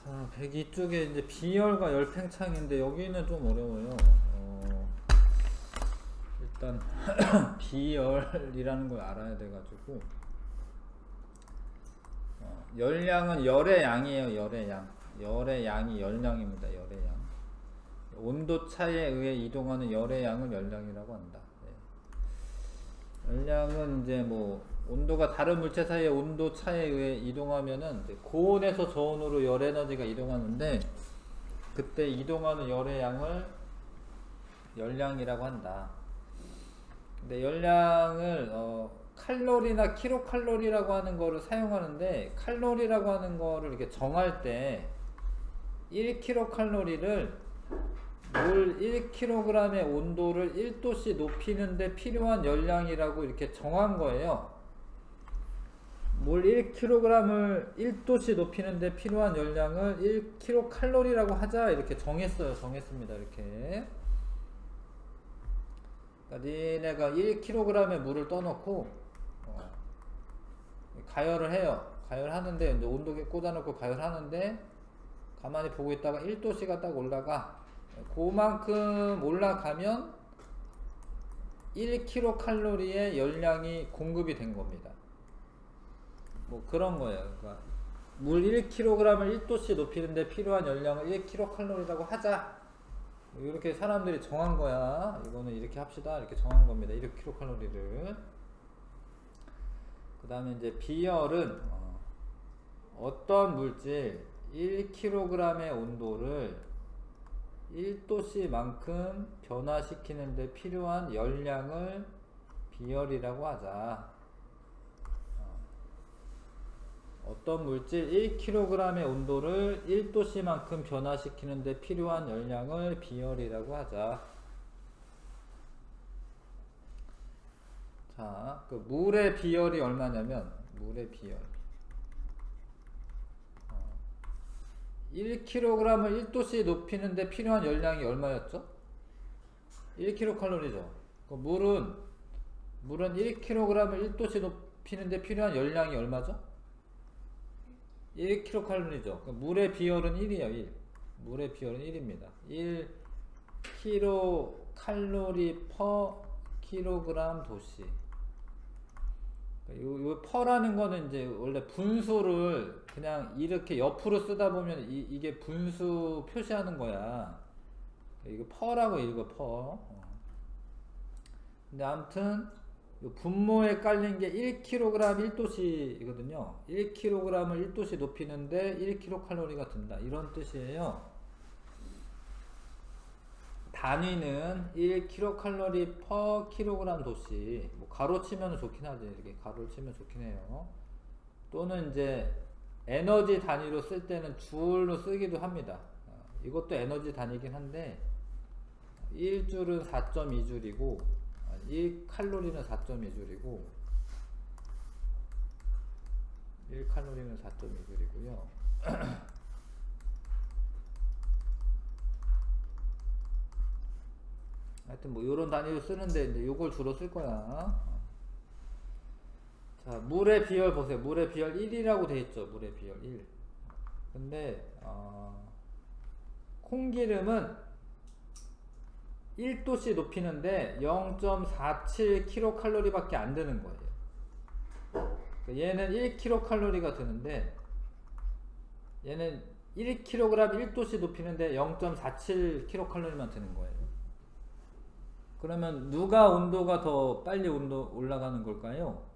자, 102쪽에 이제 비열과 열팽창인데 여기는 좀 어려워요. 일단 비열이라는 걸 알아야 돼가지고 열량은 열의 양이에요. 열의 양. 열의 양이 열량입니다. 열의 양. 온도 차에 의해 이동하는 열의 양을 열량이라고 한다. 네. 열량은 이제 뭐 온도가 다른 물체 사이의 온도 차에 의해 이동하면은 이제 고온에서 저온으로 열 에너지가 이동하는데 그때 이동하는 열의 양을 열량이라고 한다. 근데 열량을 칼로리나 킬로칼로리라고 하는 거를 사용하는데 칼로리라고 하는 거를 이렇게 정할 때 1kcal를 물 1kg의 온도를 1도씨 높이는데 필요한 열량이라고 이렇게 정한 거예요. 물 1kg을 1도씨 높이는데 필요한 열량을 1kcal라고 하자 이렇게 정했습니다. 이렇게. 그러니까 니네가 1kg의 물을 떠놓고 가열을 해요. 가열하는데 이제 온도계 꽂아놓고 가열하는데 가만히 보고 있다가 1도씨가 딱 올라가. 그만큼 올라가면 1kcal의 열량이 공급이 된 겁니다. 뭐 그런 거예요. 그러니까 물 1kg을 1도씨 높이는데 필요한 열량을 1kcal라고 하자. 이렇게 사람들이 정한 거야. 이거는 이렇게 합시다. 이렇게 정한 겁니다. 1kcal를. 그 다음에 이제 비열은 어떤 물질 1kg의 온도를 1도씨만큼 변화시키는데 필요한 열량을 비열이라고 하자. 어떤 물질 1kg의 온도를 1도씨만큼 변화시키는데 필요한 열량을 비열이라고 하자. 자, 그 물의 비열이 얼마냐면 물의 비열 1kg을 1도씨 높이는데 필요한 열량이 얼마였죠? 1kcal죠. 그 물은 1kg을 1도씨 높이는데 필요한 열량이 얼마죠? 1kcal죠. 그 물의 비열은 1이에요. 1. 물의 비열은 1입니다. 1kcal/kg 도씨. 요 퍼라는 거는 이제 원래 분수를 그냥 이렇게 옆으로 쓰다 보면 이게 분수 표시하는 거야. 이거 퍼라고 읽어, 퍼. 근데 아무튼 분모에 깔린 게 1kg 1도씨이거든요. 1kg을 1도씨 높이는데 1kcal가 든다. 이런 뜻이에요. 단위는 1kcal/kg 도씨. 뭐 가로 치면 좋긴 하지. 이렇게 가로를 치면 좋긴 해요. 또는 이제 에너지 단위로 쓸 때는 줄로 쓰기도 합니다. 이것도 에너지 단위긴 한데 1줄은 4.2줄이고 1칼로리는 4.2줄이고 1칼로리는 4.2줄이고요. 하여튼 뭐 요런 단위로 쓰는데 이제 요걸 주로 쓸 거야. 자, 물의 비열 보세요. 물의 비열 1이라고 돼 있죠. 물의 비열 1. 근데 콩기름은 1도씨 높이는데 0.47kcal 밖에 안 되는 거예요. 얘는 1kcal가 되는데 얘는 1kg 1도씨 높이는데 0.47kcal만 되는 거예요. 그러면 누가 온도가 더 빨리 올라가는 걸까요?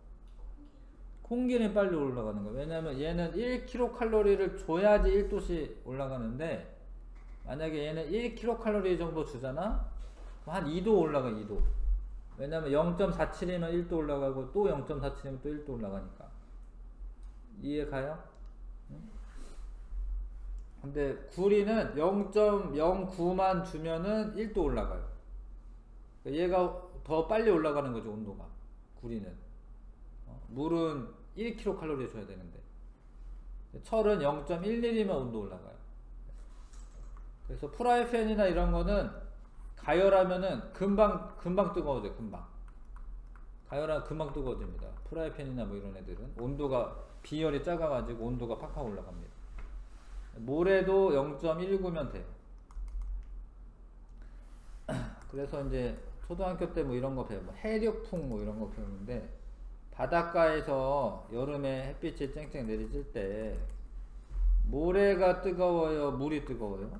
콩기름이 빨리 올라가는 거예요. 왜냐면 얘는 1kcal를 줘야지 1도씨 올라가는데 만약에 얘는 1kcal 정도 주잖아? 한 2도 올라가. 2도. 왜냐면 0.47이면 1도 올라가고 또 0.47이면 또 1도 올라가니까. 이해 가요? 근데 구리는 0.09만 주면은 1도 올라가요. 얘가 더 빨리 올라가는 거죠. 온도가. 구리는. 물은 1kcal 줘야 되는데 철은 0.11이면 온도 올라가요. 그래서 프라이팬이나 이런 거는 가열하면은 금방 뜨거워져요. 가열하면 금방 뜨거워집니다. 프라이팬이나 뭐 이런 애들은 온도가 비열이 작아가지고 온도가 팍팍 올라갑니다. 모래도 0.19면 돼요. 그래서 이제 초등학교 때 뭐 이런 거 배워, 뭐 해력풍 뭐 이런 거 배우는데, 바닷가에서 여름에 햇빛이 쨍쨍 내리칠 때 모래가 뜨거워요, 물이 뜨거워요?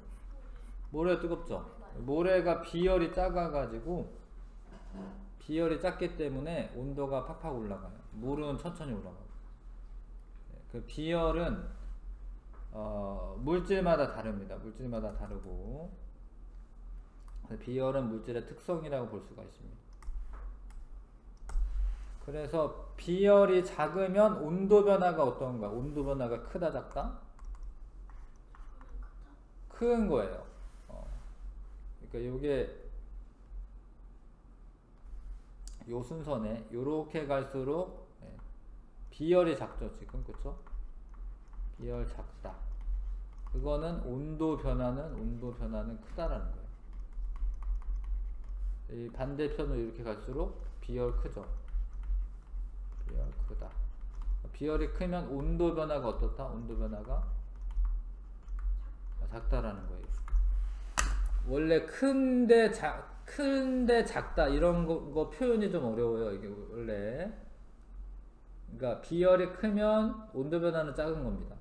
모래가 뜨겁죠. 모래가 비열이 작아가지고, 비열이 작기 때문에 온도가 팍팍 올라가요. 물은 천천히 올라가요. 그 비열은 물질마다 다릅니다. 물질마다 다르고, 비열은 물질의 특성이라고 볼 수가 있습니다. 그래서 비열이 작으면 온도 변화가 어떤가? 온도 변화가 크다 작다? 큰 거예요. 그러니까 요게 요 순서네. 요렇게 갈수록 비열이 작죠 지금, 그쵸? 비열 작다. 그거는 온도 변화는 크다라는 거예요. 이 반대편으로 이렇게 갈수록 비열 크죠. 비열 크다. 비열이 크면 온도 변화가 어떻다? 온도 변화가 작다라는 거예요. 원래 큰데 작다 이런 거 표현이 좀 어려워요. 이게 원래. 그러니까 비열이 크면 온도 변화는 작은 겁니다.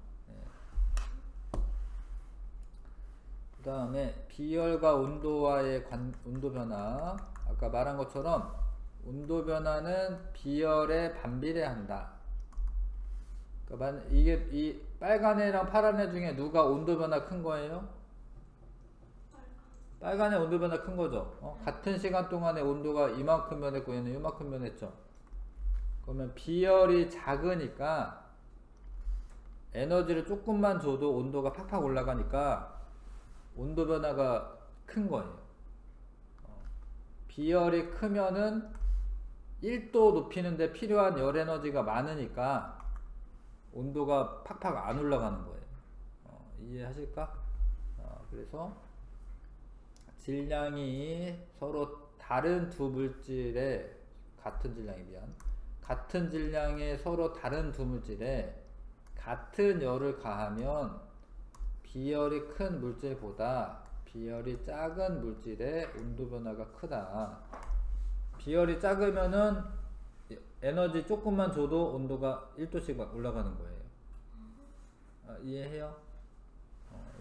그 다음에 비열과 온도와의 온도 변화, 아까 말한 것처럼 온도 변화는 비열에 반비례한다. 그러니까 이게 이 빨간 애랑 파란 애 중에 누가 온도 변화 큰 거예요? 빨간 애 온도 변화 큰 거죠. 같은 시간 동안에 온도가 이만큼 변했고 얘는 이만큼 변했죠. 그러면 비열이 작으니까 에너지를 조금만 줘도 온도가 팍팍 올라가니까 온도 변화가 큰 거예요. 비열이 크면은 1도 높이는데 필요한 열 에너지가 많으니까 온도가 팍팍 안 올라가는 거예요. 이해하실까? 그래서 질량이 서로 다른 두 물질에, 같은 질량의 서로 다른 두 물질에 같은 열을 가하면 비열이 큰 물질보다 비열이 작은 물질의 온도 변화가 크다. 비열이 작으면은 에너지 조금만 줘도 온도가 1도씩 올라가는 거예요. 이해해요?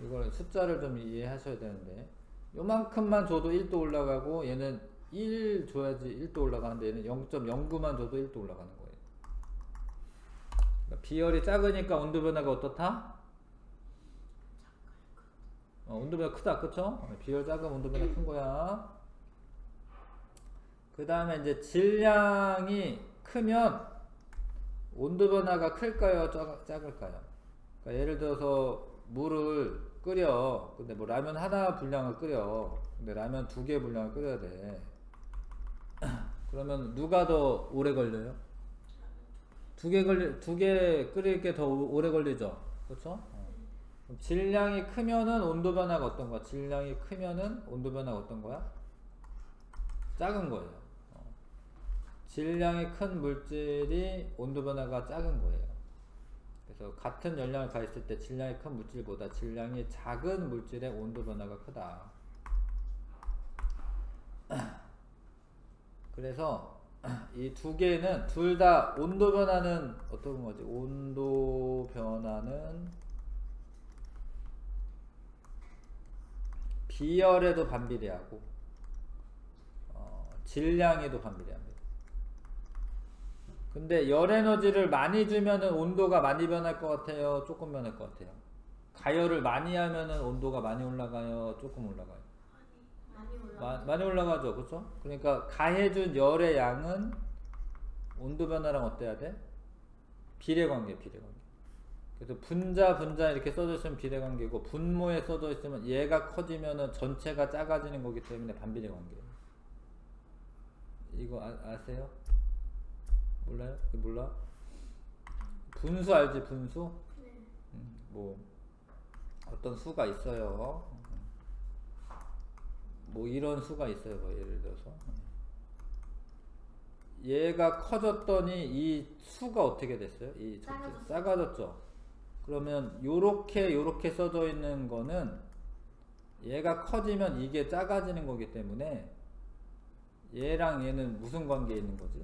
이걸 숫자를 좀 이해하셔야 되는데, 요만큼만 줘도 1도 올라가고 얘는 1 줘야지 1도 올라가는데 얘는 0.09만 줘도 1도 올라가는 거예요. 그러니까 비열이 작으니까 온도 변화가 어떻다? 온도 변화 크다, 그쵸? 비열 작으면 온도 변화 큰 거야. 그 다음에 이제 질량이 크면 온도 변화가 클까요? 작을까요? 그러니까 예를 들어서 물을 끓여. 근데 뭐 라면 하나 분량을 끓여. 근데 라면 2개 분량을 끓여야 돼. 그러면 누가 더 오래 걸려요? 2개 끓일 게 더 오래 걸리죠? 그쵸? 질량이 크면은 온도 변화가 어떤 거야? 질량이 크면은 온도 변화가 어떤 거야? 작은 거예요. 질량이 큰 물질이 온도 변화가 작은 거예요. 그래서 같은 열량을 가했을 때 질량이 큰 물질보다 질량이 작은 물질의 온도 변화가 크다. 그래서 이 두 개는 둘 다 온도 변화는 어떤 거지? 온도 변화는 비열에도 반비례하고 질량에도 반비례합니다. 근데 열 에너지를 많이 주면은 온도가 많이 변할 것 같아요? 조금 변할 것 같아요? 가열을 많이 하면은 온도가 많이 올라가요? 조금 올라가요? 많이 올라가죠, 그쵸? 그러니까 가해준 열의 양은 온도 변화랑 어때야 돼? 비례관계. 그래서 분자 이렇게 써져 있으면 비례관계고, 분모에 써져 있으면 얘가 커지면은 전체가 작아지는 거기 때문에 반비례관계예요. 이거 아세요? 몰라요? 몰라? 분수 알지? 분수? 네. 뭐 어떤 수가 있어요. 뭐 이런 수가 있어요. 뭐 예를 들어서 얘가 커졌더니 이 수가 어떻게 됐어요? 이 작아졌죠. 그러면 요렇게 써져 있는 거는 얘가 커지면 이게 작아지는 거기 때문에 얘랑 얘는 무슨 관계에 있는 거지?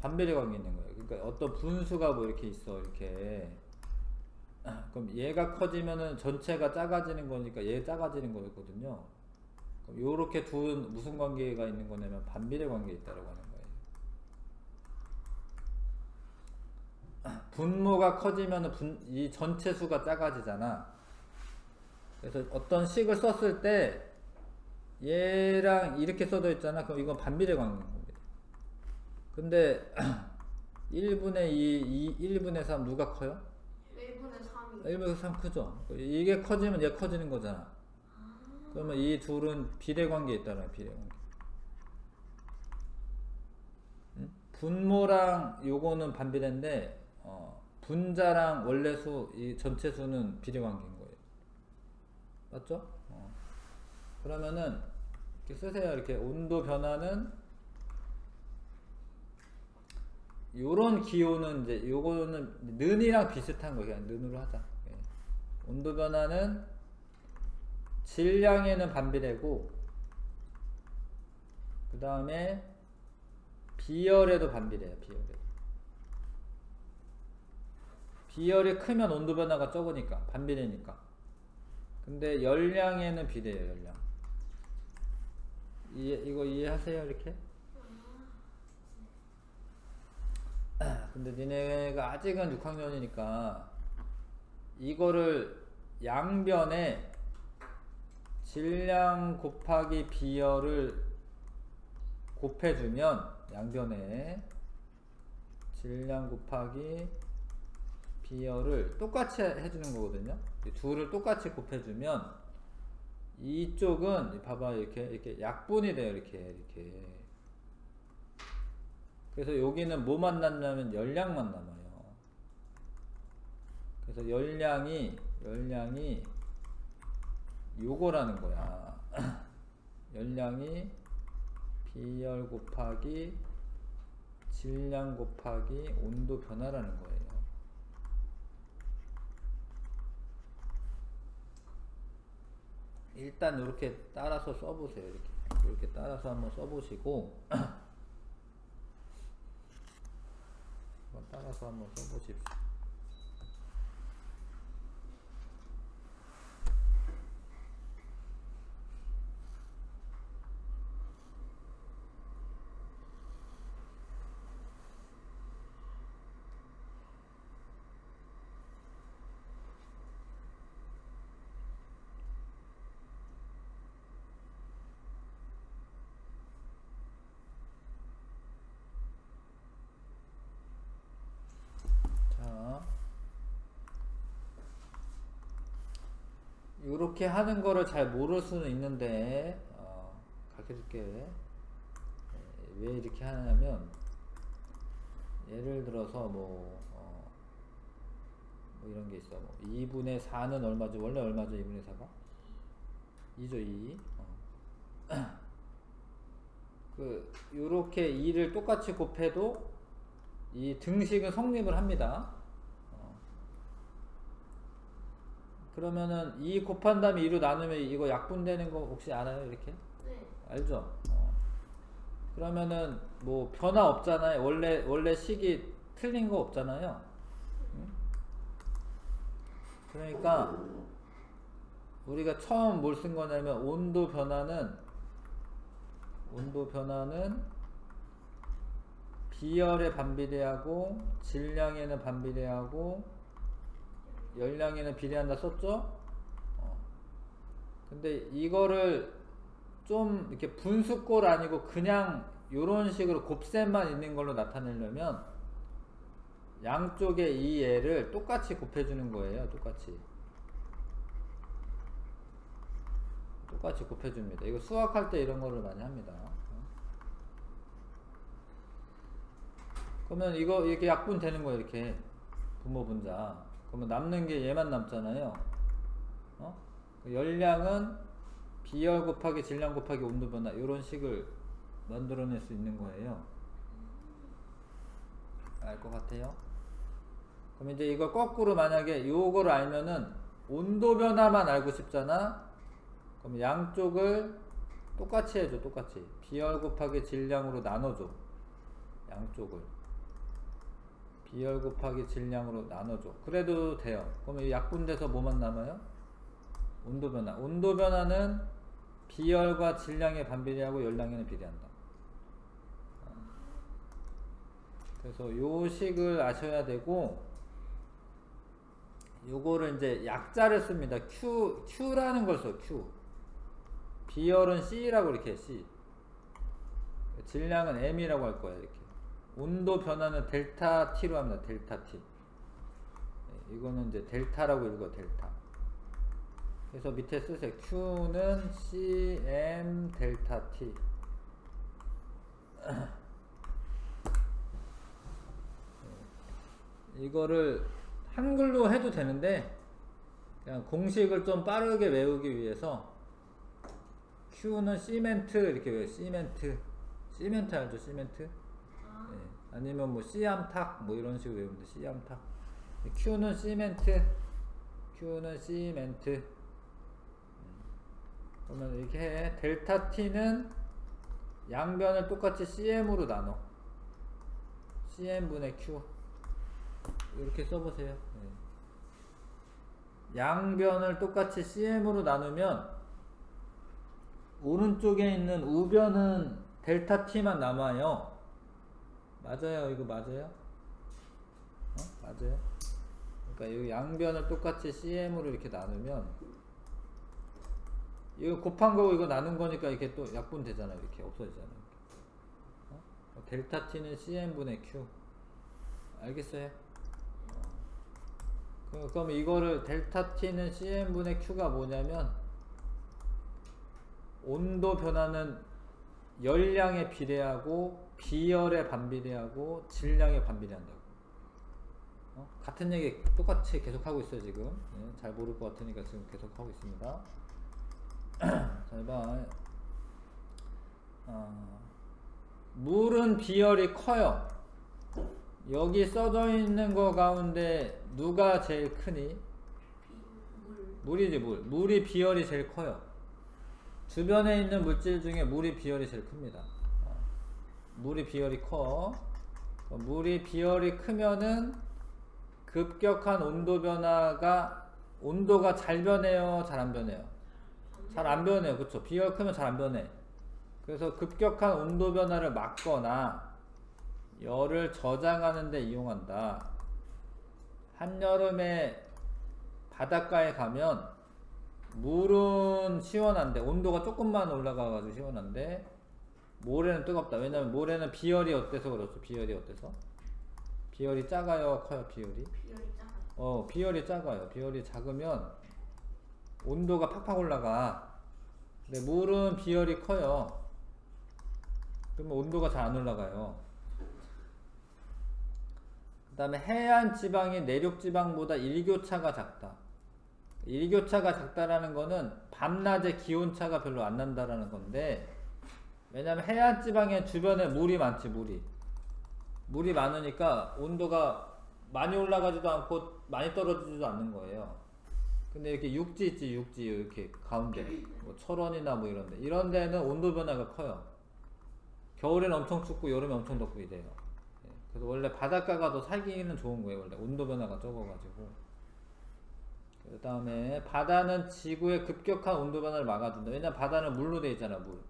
반비례 관계에 있는 거예요. 그러니까 어떤 분수가 뭐 이렇게 있어, 이렇게. 그럼 얘가 커지면은 전체가 작아지는 거니까 얘 작아지는 거거든요. 그럼 요렇게 둘은 무슨 관계가 있는 거냐면 반비례 관계에 있다라고 하는 거예요. 분모가 커지면은 이 전체 수가 작아지잖아. 그래서 어떤 식을 썼을 때 얘랑 이렇게 써져 있잖아. 그럼 이건 반비례 관계인 겁니다. 근데 1분의 2, 1분의 3 누가 커요? 1분의 3이. 1분의 3 크죠? 이게 커지면 얘 커지는 거잖아. 그러면 이 둘은 비례 관계에 있다는 비례 관계. 응? 분모랑 요거는 반비례인데 분자랑 원래수 이 전체 수는 비례 관계인 거예요. 맞죠? 그러면은 이렇게 쓰세요. 이렇게 온도 변화는 요런 기호는 이제 요거는 는이랑 비슷한 거예요. 그냥 는으로 하자. 예. 온도 변화는 질량에는 반비례고 그 다음에 비열에도 반비례해요. 비열이 크면 온도 변화가 적으니까 반비례니까. 근데 열량에는 비례해요. 열량. 이거 이해하세요? 이렇게? 근데 니네가 아직은 6학년이니까 이거를 양변에 질량 곱하기 비열을 곱해주면 양변에 질량 곱하기 비열을 똑같이 해주는 거거든요. 이 둘을 똑같이 곱해주면 이쪽은 봐봐 이렇게 약분이 돼요. 이렇게 그래서 여기는 뭐 만났냐면 열량만 남아요. 그래서 열량이 요거라는 거야. 열량이 비열 곱하기 질량 곱하기 온도 변화라는 거예요. 일단 이렇게 따라서 써보세요. 이렇게 따라서 한번 써보시고 따라서 한번 써보십시오. 이렇게 하는 거를 잘 모를 수는 있는데 가르쳐줄게. 왜 이렇게 하냐면 예를 들어서 뭐 이런 게 있어. 뭐 2분의 4는 얼마죠? 원래 얼마죠? 2분의 4가? 2죠 2. 요렇게 2를 똑같이 곱해도 이 등식은 성립을 합니다. 그러면은 2 곱한 다음에 2로 나누면 이거 약분되는 거 혹시 알아요? 이렇게? 네. 알죠? 그러면은 뭐 변화 없잖아요. 원래 식이 틀린 거 없잖아요. 응? 그러니까 우리가 처음 뭘 쓴 거냐면 온도 변화는 비열에 반비례하고 질량에는 반비례하고 열량에는 비례한다 썼죠? 근데 이거를 좀 이렇게 분수꼴 아니고 그냥 요런 식으로 곱셈만 있는 걸로 나타내려면 양쪽에 이 애를 똑같이 곱해주는 거예요. 똑같이 곱해줍니다. 이거 수학할 때 이런 거를 많이 합니다. 그러면 이거 이렇게 약분 되는 거예요. 이렇게 분모 분자. 그러면 남는 게 얘만 남잖아요. 열량은 비열 곱하기 질량 곱하기 온도 변화 이런 식을 만들어낼 수 있는 거예요. 알 것 같아요? 그럼 이제 이거 거꾸로 만약에 요거를 알면은 온도 변화만 알고 싶잖아. 그럼 양쪽을 똑같이 해줘. 똑같이 비열 곱하기 질량으로 나눠줘. 양쪽을 비열 곱하기 질량으로 나눠줘. 그래도 돼요. 그러면 약분돼서 뭐만 남아요? 온도 변화. 온도 변화는 비열과 질량에 반비례하고 열량에는 비례한다. 그래서 요 식을 아셔야 되고, 요거를 이제 약자를 씁니다. Q라는 걸 써. Q. 비열은 C라고 이렇게 해. C. 질량은 M이라고 할 거야. 이렇게. 온도 변화는 델타 T로 합니다. 델타 T. 이거는 이제 델타라고 읽어. 델타. 그래서 밑에 쓰세요. Q는 CM 델타 T. 이거를 한글로 해도 되는데 그냥 공식을 좀 빠르게 외우기 위해서 Q는 시멘트 이렇게 외워요. 시멘트 알죠? 시멘트? 네. 아니면 뭐 씨암탉 뭐 이런 식으로 외우면 돼. 씨암탉. Q는 시멘트. 그러면 이렇게 해. 델타 T는 양변을 똑같이 CM으로 나눠. CM분의 Q. 이렇게 써보세요. 네. 양변을 똑같이 CM으로 나누면 오른쪽에 있는 우변은 델타 T만 남아요. 맞아요? 이거 맞아요? 맞아요? 그러니까 이 양변을 똑같이 CM으로 이렇게 나누면 이거 곱한 거고 이거 나눈 거니까 이렇게 또 약분 되잖아요. 이렇게 없어지잖아요. 델타 T는 CM분의 Q. 알겠어요? 그럼 이거를 델타 T는 CM분의 Q가 뭐냐면 온도 변화는 열량에 비례하고 비열에 반비례하고 질량에 반비례한다고. 같은 얘기 똑같이 계속 하고 있어요 지금. 네, 잘 모를 것 같으니까 지금 계속 하고 있습니다. 잘 봐. 물은 비열이 커요. 여기 써져 있는 거 가운데 누가 제일 크니? 물이지. 물이 비열이 제일 커요. 주변에 있는 물질 중에 물이 비열이 제일 큽니다. 물이 비열이 커. 물이 비열이 크면은 급격한 온도 변화가, 온도가 잘 변해요, 잘 안 변해요? 잘 안 변해요. 그쵸? 비열 크면 잘 안 변해. 그래서 급격한 온도 변화를 막거나 열을 저장하는 데 이용한다. 한여름에 바닷가에 가면 물은 시원한데 온도가 조금만 올라가가지고 시원한데 모래는 뜨겁다. 왜냐면 모래는 비열이 어때서 그렇죠? 비열이 어때서? 비열이 작아요? 커요? 비열이? 비열이 작아요. 비열이 작아요. 비열이 작으면 온도가 팍팍 올라가. 근데 물은 비열이 커요. 그러면 온도가 잘 안 올라가요. 그 다음에 해안 지방이 내륙 지방보다 일교차가 작다. 일교차가 작다라는 거는 밤낮의 기온차가 별로 안 난다라는 건데, 왜냐면 해안 지방에 주변에 물이 많지. 물이 많으니까 온도가 많이 올라가지도 않고 많이 떨어지지도 않는 거예요. 근데 이렇게 육지 있지. 육지 이렇게 가운데 뭐 철원이나 뭐 이런 데는 온도 변화가 커요. 겨울에는 엄청 춥고 여름에 엄청 덥고 이래요. 그래서 원래 바닷가가 더 살기는 좋은 거예요. 원래 온도 변화가 적어가지고. 그 다음에 바다는 지구의 급격한 온도 변화를 막아준다. 왜냐면 바다는 물로 돼 있잖아. 물.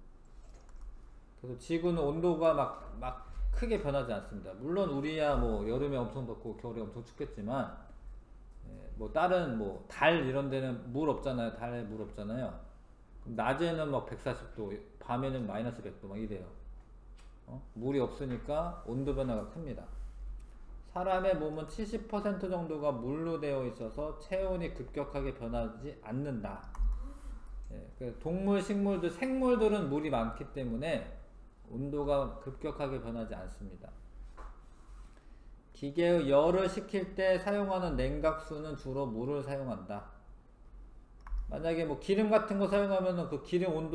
그래서 지구는 온도가 막 크게 변하지 않습니다. 물론 우리야 뭐 여름에 엄청 덥고 겨울에 엄청 춥겠지만, 뭐 다른 뭐 달 이런 데는 물 없잖아요. 달에 물 없잖아요. 낮에는 막 140도, 밤에는 마이너스 100도 막 이래요. 물이 없으니까 온도 변화가 큽니다. 사람의 몸은 70% 정도가 물로 되어 있어서 체온이 급격하게 변하지 않는다. 동물, 식물들, 생물들은 물이 많기 때문에 온도가 급격하게 변하지 않습니다. 기계의 열을 식힐 때 사용하는 냉각수는 주로 물을 사용한다. 만약에 뭐 기름 같은 거 사용하면은 그 기름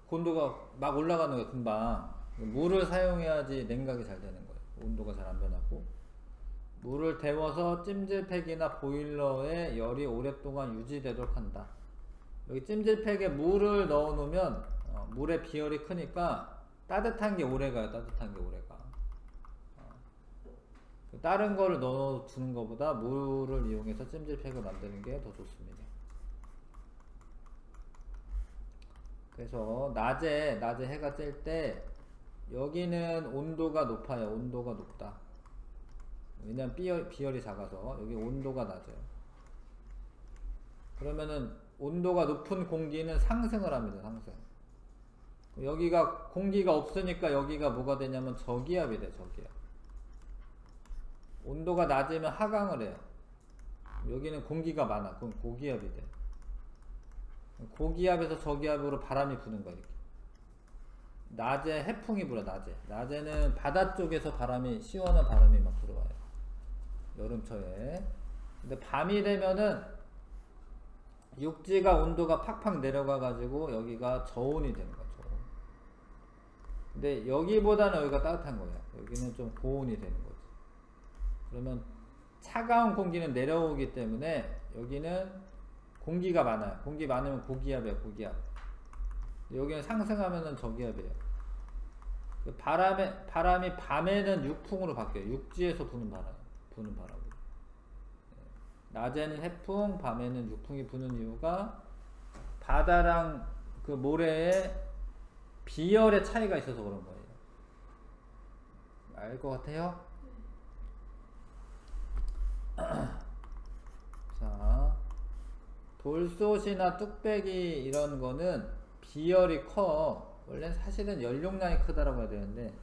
온도가 막 올라가는 거예요, 금방. 물을 사용해야지 냉각이 잘 되는 거예요. 온도가 잘 안 변하고. 물을 데워서 찜질팩이나 보일러에 열이 오랫동안 유지되도록 한다. 여기 찜질팩에 물을 넣어 놓으면 물의 비열이 크니까 따뜻한 게 오래 가요. 따뜻한 게 오래 가. 다른 거를 넣어 두는 것보다 물을 이용해서 찜질팩을 만드는 게 더 좋습니다. 그래서 낮에 해가 뜰 때 여기는 온도가 높아요. 온도가 높다. 왜냐면 비열이 작아서 여기 온도가 낮아요. 그러면은 온도가 높은 공기는 상승을 합니다. 상승. 여기가 공기가 없으니까 여기가 뭐가 되냐면 저기압이 돼. 저기압. 온도가 낮으면 하강을 해요. 여기는 공기가 많아. 그럼 고기압이 돼. 고기압에서 저기압으로 바람이 부는 거야. 이렇게. 낮에 해풍이 불어. 낮에는 바다 쪽에서 시원한 바람이 막 들어와요. 여름철에. 근데 밤이 되면은 육지가 온도가 팍팍 내려가 가지고 여기가 저온이 되는 거죠. 근데 여기보다는 여기가 따뜻한 거예요. 여기는 좀 고온이 되는 거지. 그러면 차가운 공기는 내려오기 때문에 여기는 공기가 많아요. 공기 많으면 고기압이에요. 고기압. 여기는 상승하면은 저기압이에요. 바람이 밤에는 육풍으로 바뀌어요. 육지에서 부는 바람으로. 낮에는 해풍, 밤에는 육풍이 부는 이유가 바다랑 그 모래의 비열의 차이가 있어서 그런 거예요. 알 것 같아요? 자, 돌솥이나 뚝배기 이런 거는 비열이 커. 원래 사실은 연용량이 크다라고 해야 되는데,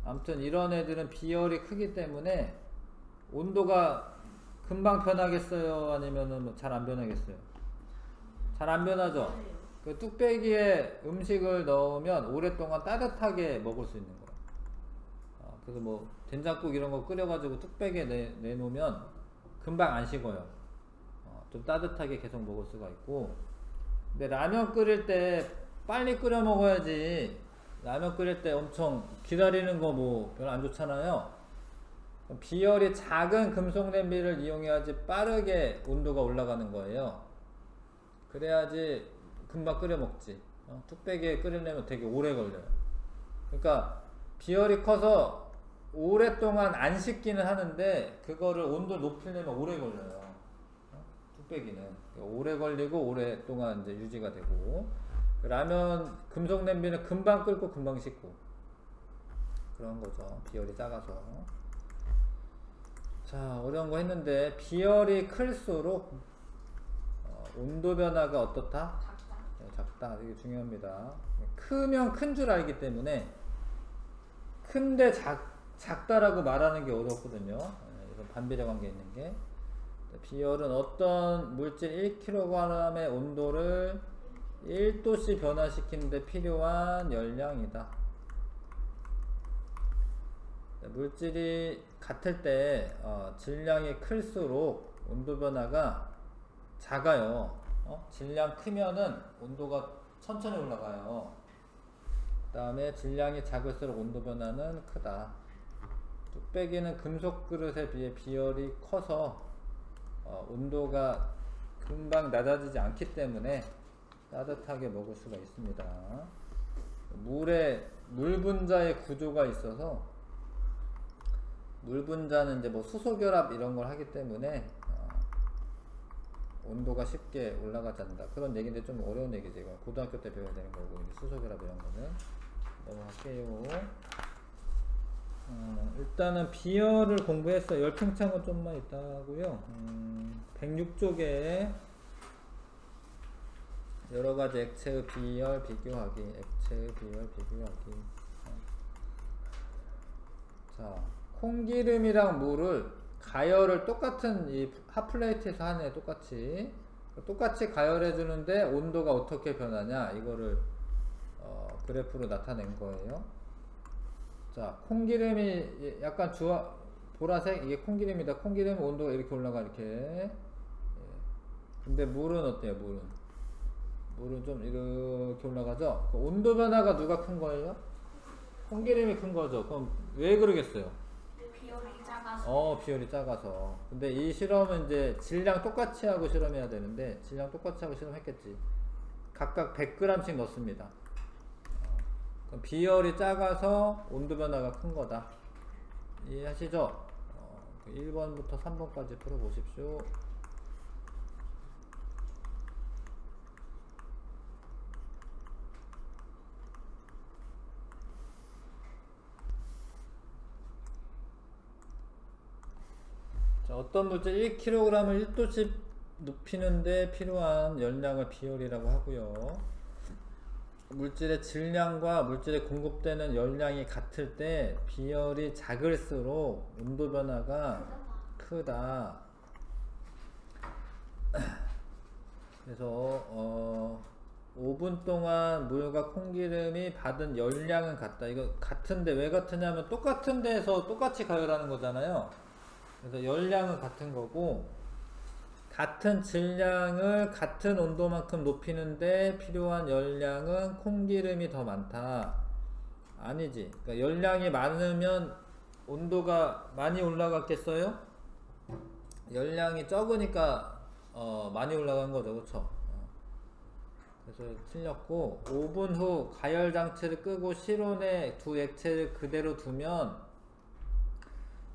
아무튼 이런 애들은 비열이 크기 때문에 온도가 금방 변하겠어요? 아니면은 잘 안 변하겠어요? 잘 안 변하죠? 그 뚝배기에 음식을 넣으면 오랫동안 따뜻하게 먹을 수 있는 거야. 그래서 뭐 된장국 이런 거 끓여가지고 뚝배기에 내놓으면 금방 안 식어요. 좀 따뜻하게 계속 먹을 수가 있고. 근데 라면 끓일 때 빨리 끓여 먹어야지. 라면 끓일 때 엄청 기다리는 거 뭐 별로 안 좋잖아요. 비열이 작은 금속 냄비를 이용해야지 빠르게 온도가 올라가는 거예요. 그래야지 금방 끓여 먹지. 뚝배기에 끓이려면 되게 오래 걸려요. 그러니까 비열이 커서 오랫동안 안 식기는 하는데 그거를 온도를 높이려면 오래 걸려요. 뚝배기는 오래 걸리고 오랫동안 이제 유지가 되고, 라면 금속 냄비는 금방 끓고 금방 식고 그런 거죠. 비열이 작아서. 자, 어려운 거 했는데 비열이 클수록 온도 변화가 어떻다? 작다. 네, 작다. 되게 중요합니다. 크면 큰 줄 알기 때문에 큰데 작다라고 말하는 게 어렵거든요. 이런 반비례 관계 있는 게. 비열은 어떤 물질 1kg의 온도를 1도씨 변화시키는 데 필요한 열량이다. 물질이 같을 때 질량이 클수록 온도 변화가 작아요. 질량 크면은 온도가 천천히 올라가요. 그 다음에 질량이 작을수록 온도 변화는 크다. 뚝배기는 금속 그릇에 비해 비열이 커서 온도가 금방 낮아지지 않기 때문에 따뜻하게 먹을 수가 있습니다. 물 분자의 구조가 있어서, 물 분자는 이제 뭐 수소결합 이런 걸 하기 때문에 온도가 쉽게 올라가지 않는다. 그런 얘기인데 좀 어려운 얘기죠. 이거 고등학교 때 배워야 되는 거고, 수소결합 이런 거는 넘어갈게요. 일단은 비열을 공부했어요. 열팽창은 좀만 있다 하고요. 106쪽에 여러가지 액체의 비열 비교하기. 액체의 비열 비교하기. 자, 콩기름이랑 물을 가열을 똑같은 이 핫플레이트에서 하네. 똑같이 가열해 주는데 온도가 어떻게 변하냐, 이거를 그래프로 나타낸 거예요. 자, 콩기름이 약간 보라색, 이게 콩기름이다. 콩기름 온도가 이렇게 올라가, 이렇게. 근데 물은 어때요? 물은 좀 이렇게 올라가죠? 온도 변화가 누가 큰 거예요? 콩기름이 큰 거죠. 그럼 왜 그러겠어요? 비열이 작아. 작아서. 비열이 작아서. 근데 이 실험은 이제 질량 똑같이 하고 실험해야 되는데 질량 똑같이 하고 실험했겠지. 각각 100g씩 넣습니다. 그럼 비열이 작아서 온도 변화가 큰 거다. 이해하시죠? 1번부터 3번까지 풀어보십시오. 자, 어떤 물질 1kg을 1도씩 눕히는데 필요한 열량을 비열이라고 하고요. 물질의 질량과 물질에 공급되는 열량이 같을 때 비열이 작을수록 온도 변화가 크다. 그래서 5분 동안 물과 콩기름이 받은 열량은 같다. 이거 같은데 왜 같으냐면 똑같은 데에서 똑같이 가열하는 거잖아요. 그래서 열량은 같은 거고, 같은 질량을 같은 온도만큼 높이는데 필요한 열량은 콩기름이 더 많다. 아니지. 그러니까 열량이 많으면 온도가 많이 올라갔겠어요? 열량이 적으니까 많이 올라간 거죠. 그쵸? 그래서 틀렸고, 5분 후 가열 장치를 끄고 실온에 두 액체를 그대로 두면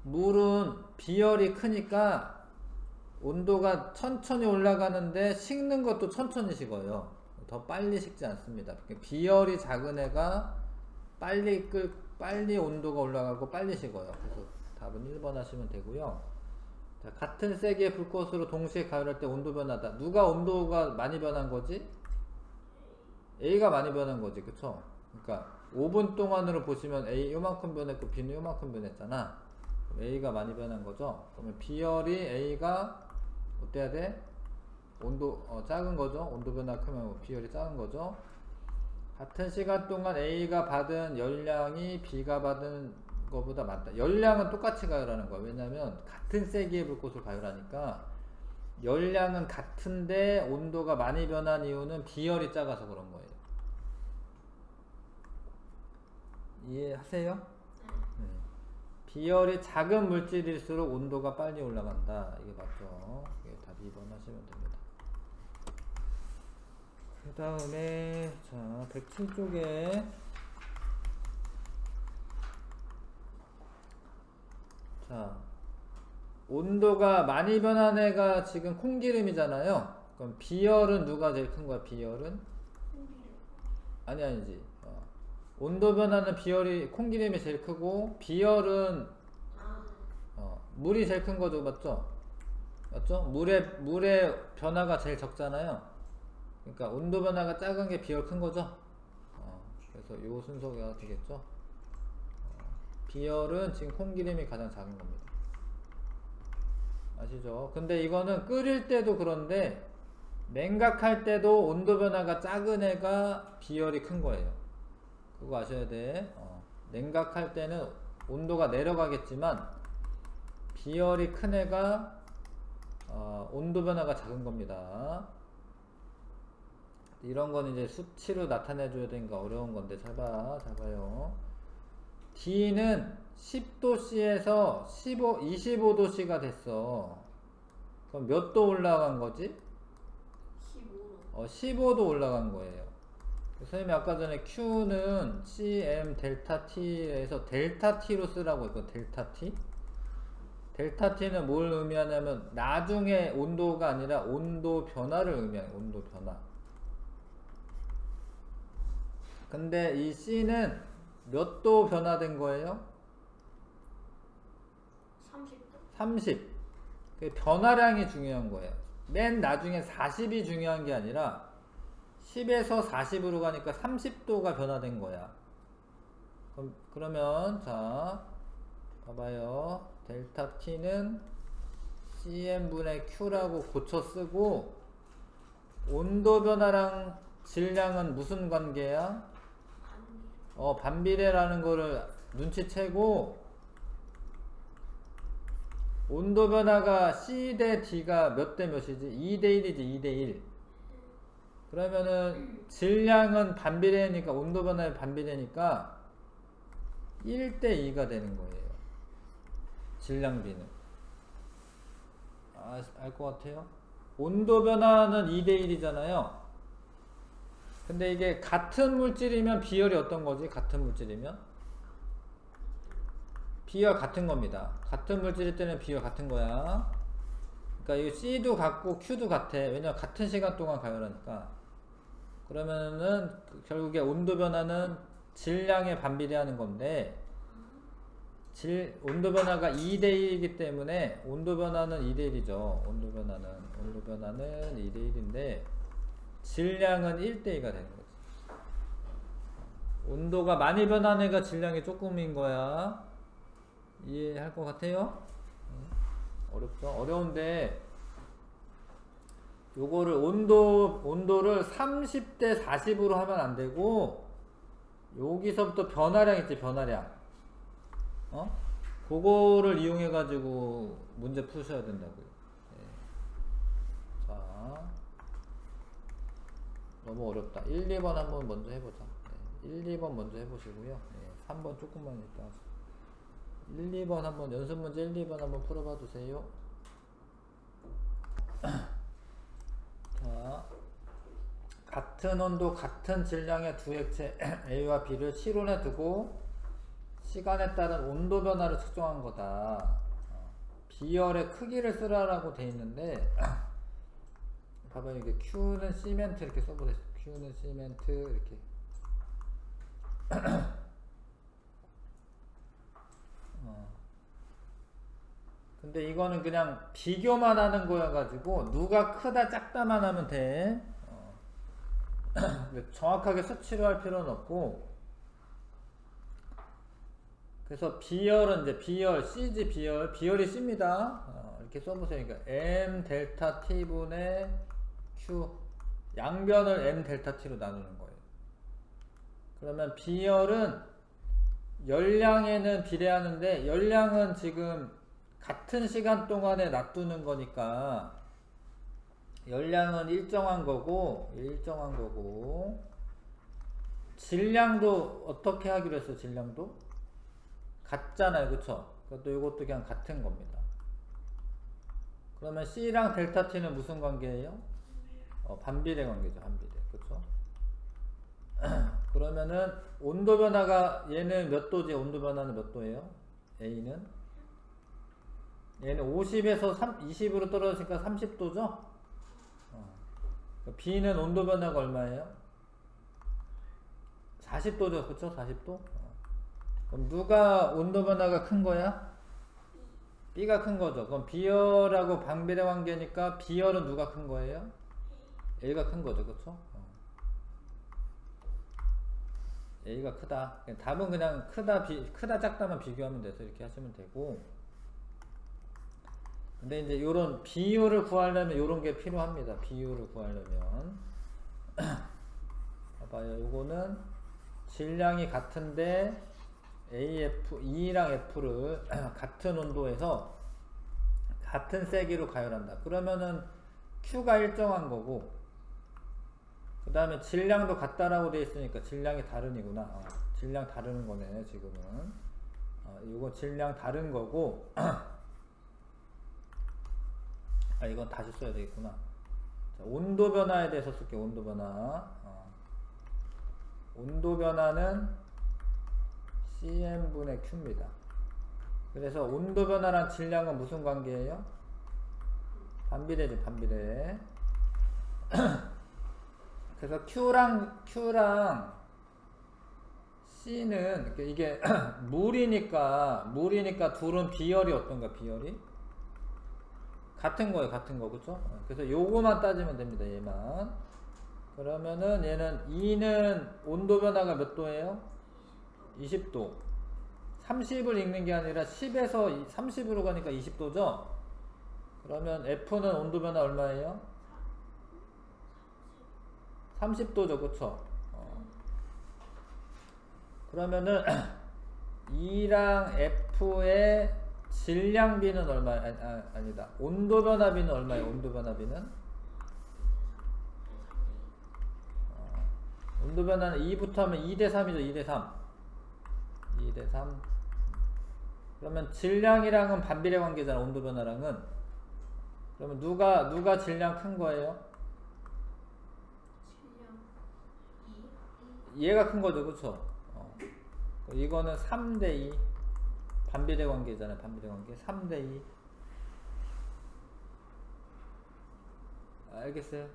물은 비열이 크니까 온도가 천천히 올라가는데 식는 것도 천천히 식어요. 더 빨리 식지 않습니다. 비열이 작은 애가 빨리 온도가 올라가고 빨리 식어요. 그래서 답은 1번 하시면 되고요. 자, 같은 세기의 불꽃으로 동시에 가열할 때 온도 변화다. 누가 온도가 많이 변한 거지? A가 많이 변한 거지. 그쵸? 그러니까 5분 동안으로 보시면 A 요만큼 변했고 B는 요만큼 변했잖아. A가 많이 변한 거죠. 그러면 비열이 A가 어때야 돼? 온도 작은 거죠. 온도 변화 크면 비열이 작은 거죠. 같은 시간 동안 A가 받은 열량이 B가 받은 것보다 많다. 열량은 똑같이 가열하는 거야. 왜냐면 같은 세기의 불꽃을 가열하니까 열량은 같은데 온도가 많이 변한 이유는 비열이 작아서 그런 거예요. 이해하세요? 네. 비열이 작은 물질일수록 온도가 빨리 올라간다. 이게 맞죠? 이게 답 2번 하시면 됩니다. 그 다음에 자 107쪽에 자 온도가 많이 변한 애가 지금 콩기름이잖아요. 그럼 비열은 누가 제일 큰 거야? 비열은? 아니지. 온도 변화는 비열이 콩기름이 제일 크고 비열은 물이 제일 큰 거죠. 맞죠? 맞죠? 물의 변화가 제일 적잖아요. 그러니까 온도 변화가 작은 게 비열 큰 거죠. 그래서 요 순서가 되겠죠. 비열은 지금 콩기름이 가장 작은 겁니다. 아시죠? 근데 이거는 끓일 때도 그런데 냉각할 때도 온도 변화가 작은 애가 비열이 큰 거예요. 그거 아셔야 돼. 냉각할 때는 온도가 내려가겠지만 비열이 큰 애가 온도 변화가 작은 겁니다. 이런 건 이제 수치로 나타내줘야 되니까 어려운 건데 잘 봐요. D는 10도씨에서 25도씨가 됐어. 그럼 몇 도 올라간 거지? 15도. 15도 올라간 거예요. 선생님이 아까 전에 Q는 CM 델타 T에서 델타 T로 쓰라고 했고, 델타 T? 델타 T는 뭘 의미하냐면 나중에 온도가 아니라 온도 변화를 의미해요. 온도 변화. 근데 이 C는 몇 도 변화된 거예요? 30도. 30. 그 변화량이 중요한 거예요. 맨 나중에 40이 중요한 게 아니라 10에서 40으로 가니까 30도가 변화된 거야. 그러면 자 봐봐요. 델타 T는 CM분의 Q라고 고쳐 쓰고 온도 변화랑 질량은 무슨 관계야? 반비례라는 거를 눈치채고 온도 변화가 C 대 D가 몇 대 몇이지? 2대 1이지. 2대 1. 그러면은 질량은 반비례니까 온도 변화의 반비례니까 1대 2가 되는 거예요. 질량 B는. 알 것 같아요? 온도 변화는 2대1이잖아요. 근데 이게 같은 물질이면 비열이 어떤 거지? 같은 물질이면? 비열 같은 겁니다. 같은 물질일 때는 비열 같은 거야. 그러니까 이 C도 같고 Q도 같아. 왜냐면 같은 시간 동안 가열하니까. 그러면은 결국에 온도 변화는 질량에 반비례하는 건데, 온도 변화가 2대1이기 때문에 온도 변화는 2대1이죠. 온도 변화는 2대1인데 질량은 1대2가 되는 거지. 온도가 많이 변하는 애가 질량이 조금인 거야. 이해할 것 같아요? 어렵죠? 어려운데 요거를 온도를 30대 40으로 하면 안 되고, 여기서부터 변화량 있지, 변화량. 그거를 이용해 가지고 문제 푸셔야 된다고요. 자, 너무 어렵다. 1, 2번 한번 먼저 해보자. 1, 2번 먼저 해보시고요. 3번 조금만 이따 하자. 1, 2번 한번 연습 문제 1, 2번 한번 풀어봐 주세요. 자, 같은 온도, 같은 질량의 두 액체 A와 B를 실온에 두고 시간에 따른 온도 변화를 측정한 거다. 비열의 크기를 쓰라라고 돼 있는데, 봐봐요. 이게 Q는 시멘트 이렇게 써보세요. Q는 시멘트 이렇게. 근데 이거는 그냥 비교만 하는 거여 가지고 누가 크다 작다만 하면 돼. 정확하게 수치로 할 필요는 없고. 그래서 비열은 이제 비열, CG 비열이 C입니다. 이렇게 써보세요. 그러니까 M 델타 T 분의 Q, 양변을 M 델타 T로 나누는 거예요. 그러면 비열은 열량에는 비례하는데, 열량은 지금 같은 시간 동안에 놔두는 거니까 열량은 일정한 거고, 질량도 어떻게 하기로 했어? 질량도 같잖아요, 그쵸? 그것도 이것도 그냥 같은 겁니다. 그러면 C랑 델타 T는 무슨 관계예요? 반비례 관계죠, 반비례. 그쵸? 그러면은 온도 변화가 얘는 몇 도지? 온도 변화는 몇 도예요? A는? 얘는 50에서 20으로 떨어지니까 30도죠? B는 온도 변화가 얼마예요? 40도죠, 그쵸? 40도? 그럼 누가 온도 변화가 큰 거야? B가 큰 거죠. 그럼 비열하고 반비례 관계니까 비열은 누가 큰 거예요? A가 큰 거죠, 그쵸? A가 크다. 답은 그냥 크다 작다만 비교하면 돼서 이렇게 하시면 되고. 근데 이제 요런 비율을 구하려면 요런 게 필요합니다. 비율을 구하려면. 봐봐요. 요거는 질량이 같은데 E랑 F를 같은 온도에서 같은 세기로 가열한다. 그러면은 Q가 일정한 거고, 그 다음에 질량도 같다라고 되어 있으니까 질량이 다른이구나. 질량 다른 거네, 지금은. 이거 질량 다른 거고, 이건 다시 써야 되겠구나. 자, 온도 변화에 대해서 쓸게. 온도 변화. 온도 변화는 CM분의 Q입니다. 그래서 온도 변화랑 질량은 무슨 관계예요? 반비례죠, 반비례. 그래서 Q랑 C는 이게 물이니까 둘은 비열이 어떤가? 비열이 같은 거예요, 같은 거. 그쵸? 그래서 요거만 따지면 됩니다, 얘만. 그러면은 얘는 E는 온도 변화가 몇 도예요? 20도. 30을 읽는 게 아니라 10에서 30으로 가니까 20도죠? 그러면 F는 온도 변화 얼마예요? 30도죠, 그쵸? 그러면은 E랑 F의 질량 B는 얼마? 아니다. 온도 변화 B는 얼마예요? 온도 변화 B는? 온도 변화는 2부터 하면 2대 3이죠. 2대 3. 그러면 질량이랑은 반비례 관계잖아. 온도 변화랑은. 그러면 누가 질량 큰 거예요? 질량 2. 얘가 큰 거죠, 그쵸? 이거는 3대2 반비례 관계잖아요. 반비례 관계 3대2. 알겠어요?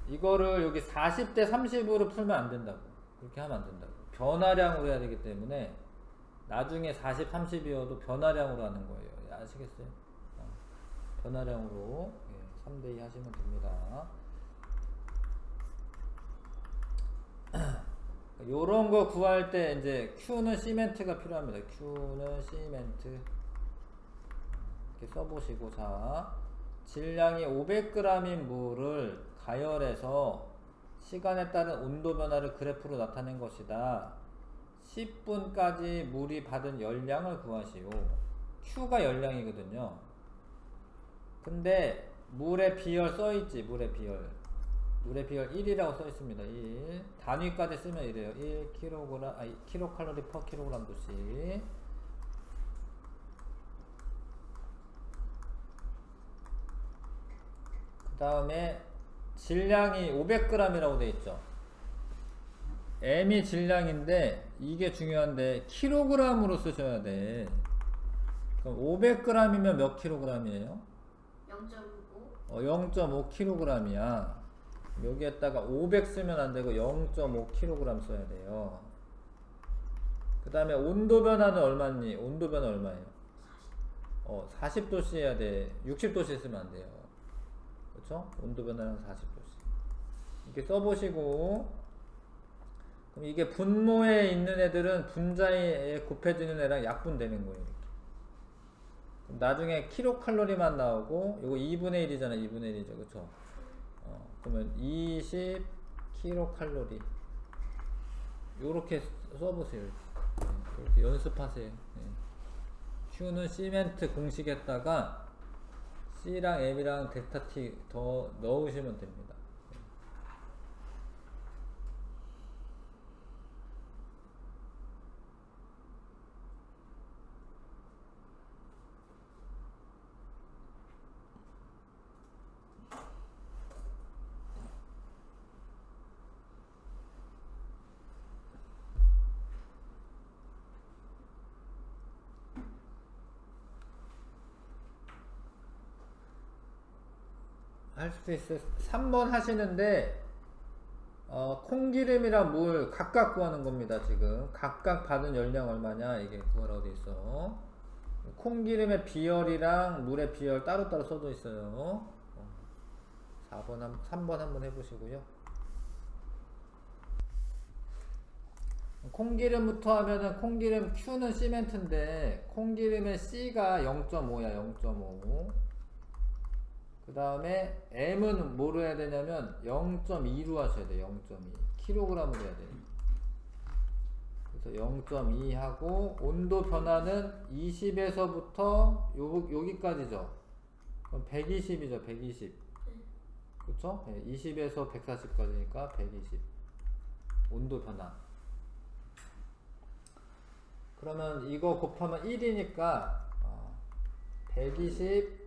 이거를 여기 40대 30으로 풀면 안 된다고. 그렇게 하면 안 된다고. 변화량으로 해야 되기 때문에 나중에 40, 30이어도 변화량으로 하는 거예요. 아시겠어요? 변화량으로 3대2 하시면 됩니다. 요런 거 구할 때 이제 Q는 시멘트가 필요합니다. Q는 시멘트 이렇게 써보시고, 자, 질량이 500g인 물을 가열해서 시간에 따른 온도 변화를 그래프로 나타낸 것이다. 10분까지 물이 받은 열량을 구하시오. Q가 열량이거든요. 근데 물의 비열 써있지. 물의 비열 1이라고 써있습니다. 1 단위까지 쓰면 이래요. 1kg, 킬로칼로리 퍼 킬로그램 도씩. 그 다음에 질량이 500g이라고 되어 있죠. M이 질량인데 이게 중요한데 킬로그램으로 쓰셔야 돼. 그럼 500g이면 몇 킬로그램이에요? 0.5. 0.5kg이야. 여기에다가 500 쓰면 안 되고 0.5kg 써야 돼요. 그 다음에 온도 변화는 얼마니? 온도 변화 얼마예요? 40도씨 해야 돼. 60도씨 쓰면 안 돼요. 그쵸? 온도 변화는 40도씨. 이렇게 써보시고, 그럼 이게 분모에 있는 애들은 분자에 곱해지는 애랑 약분되는 거예요. 이렇게. 그럼 나중에 킬로칼로리만 나오고, 이거 2분의 1이잖아. 2분의 1이죠. 그쵸? 그러면 20 킬로칼로리. 요렇게 써보세요. 이렇게 연습하세요. Q는 시멘트 공식에다가 C랑 M이랑 델타 T 더 넣으시면 됩니다. 할 수 있어요. 3번 하시는데 콩기름이랑 물 각각 구하는 겁니다. 지금 각각 받은 열량 얼마냐 이게 구하라고 돼 있어. 콩기름의 비열이랑 물의 비열 따로따로 써져 있어요. 3번 한번 해보시고요. 콩기름부터 하면은 콩기름 Q는 시멘트인데 콩기름의 C가 0.5야. 0.5. 그 다음에 M은 뭐로 해야 되냐면 0.2로 하셔야 돼요. 0.2 킬로그램으로 해야 돼요. 그래서 0.2 하고 온도 변화는 20에서부터 여기까지죠. 그럼 120이죠. 120 그쵸? 20에서 140까지니까 120 온도 변화. 그러면 이거 곱하면 1이니까 120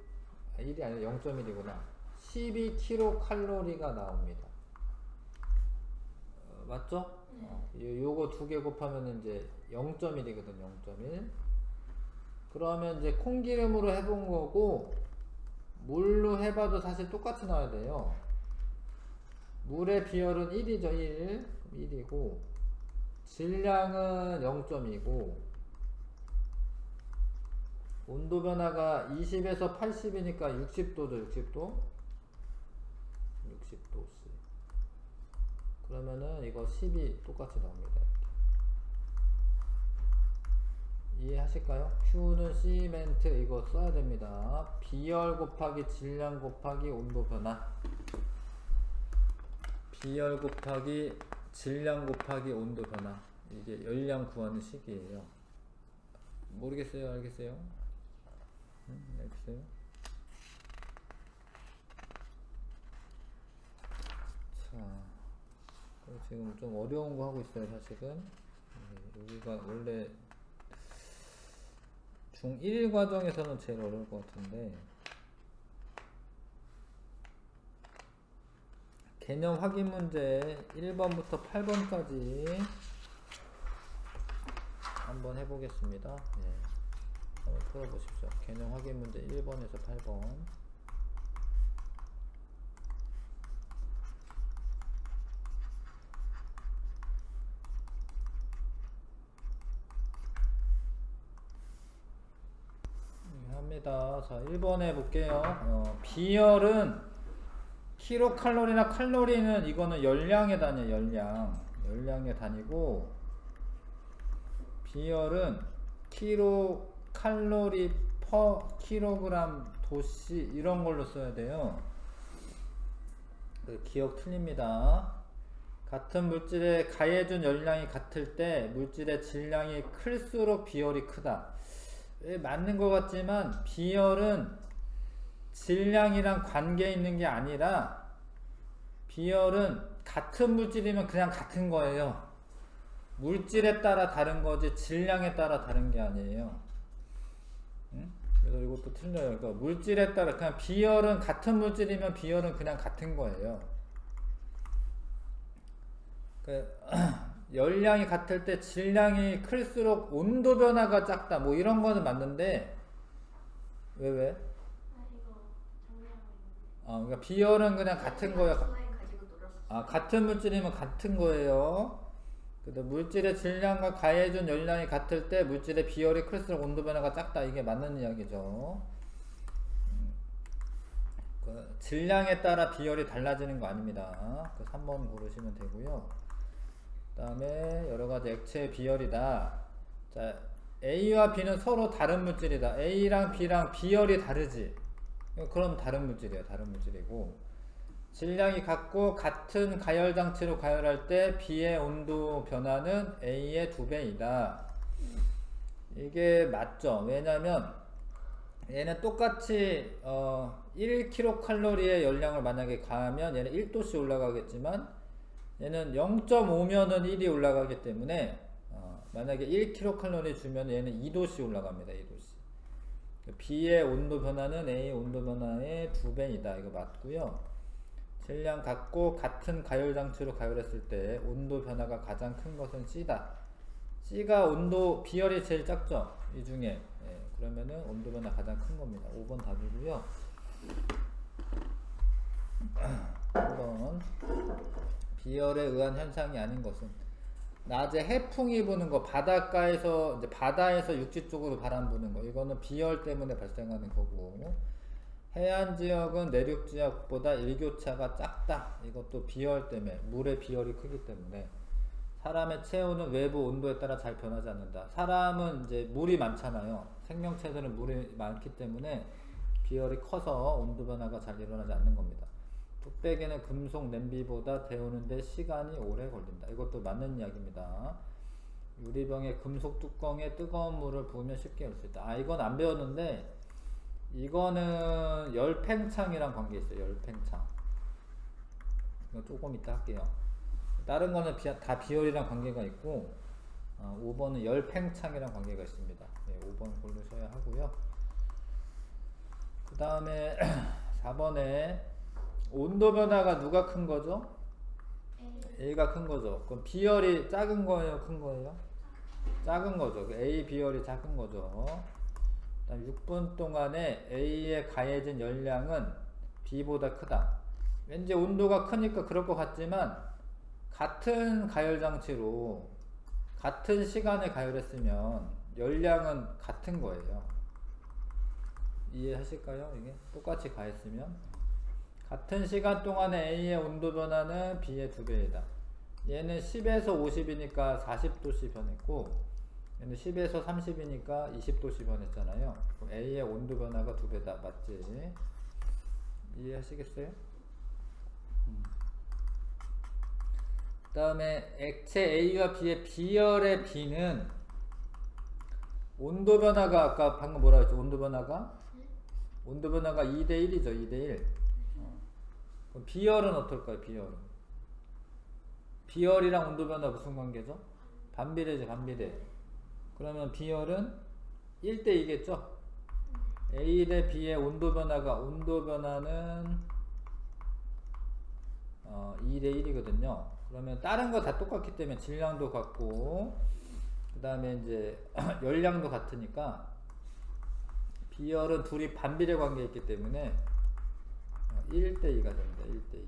1이 아니라 0.1이구나. 12kcal가 나옵니다. 맞죠? 요거 두 개 곱하면 이제 0.1이거든. 0.1. 그러면 이제 콩기름으로 해본 거고 물로 해봐도 사실 똑같이 나와야 돼요. 물의 비열은 1이죠. 1이고 질량은 0.2고 온도 변화가 20에서 80이니까 60도죠. 60도 60도씨. 그러면은 이거 10이 똑같이 나옵니다. 이렇게. 이해하실까요? Q는 시멘트 이거 써야 됩니다. 비열 곱하기 질량 곱하기 온도 변화. 비열 곱하기 질량 곱하기 온도 변화. 이게 열량 구하는 식이에요. 모르겠어요? 알겠어요? 알겠어요? 자, 지금 좀 어려운 거 하고 있어요. 사실은 여기가 원래 중1 과정에서는 제일 어려울 것 같은데 개념 확인 문제 1번부터 8번까지 한번 해보겠습니다. 네. 한번 풀어보십시오. 개념 확인 문제 1번에서 8번. 합니다. 자, 1번에 볼게요. 비열은 킬로칼로리나 칼로리는 이거는 열량의 단위예요. 열량의 단위고, 비열은 킬로칼로리 퍼 킬로그램 도시 이런 걸로 써야 돼요. 기억 틀립니다. 같은 물질에 가해준 열량이 같을 때 물질의 질량이 클수록 비열이 크다. 맞는 것 같지만 비열은 질량이랑 관계 있는 게 아니라 비열은 같은 물질이면 그냥 같은 거예요. 물질에 따라 다른 거지 질량에 따라 다른 게 아니에요. 응? 그래서 이것도 틀려요. 그러니까 물질에 따라 그냥 비열은 같은 물질이면 비열은 그냥 같은 거예요. 열량이 같을 때 질량이 클수록 온도 변화가 작다. 뭐 이런 거는 맞는데 왜? 그러니까 비열은 그냥 같은 거예요. 같은 물질이면 같은 거예요. 근데 물질의 질량과 가해준 열량이 같을 때 물질의 비열이 클수록 온도 변화가 작다. 이게 맞는 이야기죠. 질량에 따라 비열이 달라지는 거 아닙니다. 3번 고르시면 되고요. 그 다음에 여러가지 액체의 비열이다. 자, A와 B는 서로 다른 물질이다. A랑 B랑 비열이 다르지. 그럼 다른 물질이에요. 다른 물질이고, 질량이 같고 같은 가열장치로 가열할 때 B의 온도 변화는 A의 2배이다. 이게 맞죠. 왜냐면 얘는 똑같이 1kcal의 열량을 만약에 가하면 얘는 1도씨 올라가겠지만 얘는 0.5면은 1이 올라가기 때문에 만약에 1kcal 주면 얘는 2도씨 올라갑니다. 2도씨. B의 온도 변화는 A의 온도 변화의 2배이다. 이거 맞고요. 질량 같고 같은 가열장치로 가열했을 때 온도 변화가 가장 큰 것은 C다. C가 온도 비열이 제일 작죠. 이 중에. 그러면은 온도 변화 가장 큰 겁니다. 5번 답이고요. 5번 비열에 의한 현상이 아닌 것은 낮에 해풍이 부는 거, 바닷가에서 이제 바다에서 육지 쪽으로 바람 부는 거, 이거는 비열 때문에 발생하는 거고, 해안 지역은 내륙 지역보다 일교차가 작다. 이것도 비열 때문에, 물의 비열이 크기 때문에. 사람의 체온은 외부 온도에 따라 잘 변하지 않는다. 사람은 이제 물이 많잖아요. 생명체들은 물이 많기 때문에 비열이 커서 온도 변화가 잘 일어나지 않는 겁니다. 뚝배기는 금속 냄비보다 데우는데 시간이 오래 걸린다. 이것도 맞는 이야기입니다. 유리병의 금속 뚜껑에 뜨거운 물을 부으면 쉽게 열 수 있다. 이건 안 배웠는데, 이거는 열팽창이랑 관계 있어요. 열팽창. 이거 조금 이따 할게요. 다른 거는 다 비열이랑 관계가 있고, 5번은 열팽창이랑 관계가 있습니다. 5번 고르셔야 하고요. 그 다음에 4번에 온도 변화가 누가 큰 거죠? A가 큰 거죠. 그럼 비열이 작은 거예요? 큰 거예요? 작은 거죠. A 비열이 작은 거죠. 그다음 6분 동안에 A에 가해진 열량은 B보다 크다. 왠지 온도가 크니까 그럴 것 같지만 같은 가열장치로 같은 시간에 가열했으면 열량은 같은 거예요. 이해하실까요? 이게 똑같이 가했으면 같은 시간 동안에 A의 온도 변화는 B의 2배이다. 얘는 10에서 50이니까 40도씨 변했고, 얘는 10에서 30이니까 20도씨 변했잖아요. 그럼 A의 온도 변화가 2배다. 맞지? 이해하시겠어요? 그 다음에 액체 A와 B의 비열의 B는 온도 변화가 아까 방금 뭐라 했죠? 온도 변화가 2대1이죠. 2대1. 그럼 비열은 어떨까요? 비열이랑 온도 변화 무슨 관계죠? 반비례죠. 반비례. 그러면 비열은 1대2겠죠? A 대 B의 온도 변화는 2 대 1이거든요. 그러면 다른 거 다 똑같기 때문에 질량도 같고 그 다음에 이제 열량도 같으니까 비열은 둘이 반비례 관계에 있기 때문에 1대2가 됩니다. 1대2.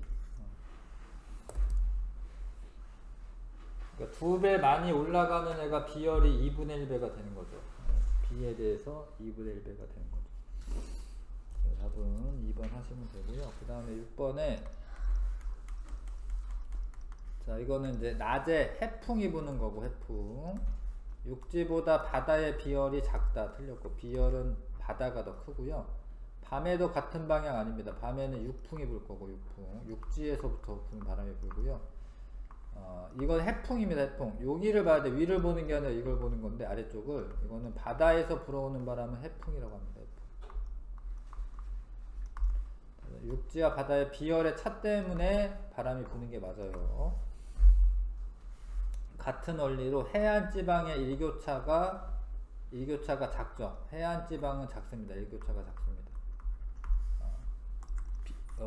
그러니까 2배 많이 올라가는 애가 비열이 2분의 1배가 되는 거죠. B에 대해서 2분의 1배가 되는 거죠. 답은 2번 하시면 되고요. 그 다음에 6번에 자, 이거는 이제 낮에 해풍이 부는 거고, 해풍. 육지보다 바다의 비열이 작다. 틀렸고, 비열은 바다가 더 크고요. 밤에도 같은 방향 아닙니다. 밤에는 육풍이 불 거고, 육풍. 육지에서부터 부는 바람이 불고요. 이건 해풍입니다. 해풍. 여기를 봐야 돼. 위를 보는 게 아니라 이걸 보는 건데, 아래쪽을. 이거는 바다에서 불어오는 바람은 해풍이라고 합니다. 해풍. 육지와 바다의 비열의 차 때문에 바람이 부는 게 맞아요. 같은 원리로 해안 지방의 일교차가 작죠. 해안 지방은 작습니다. 일교차가 작습니다.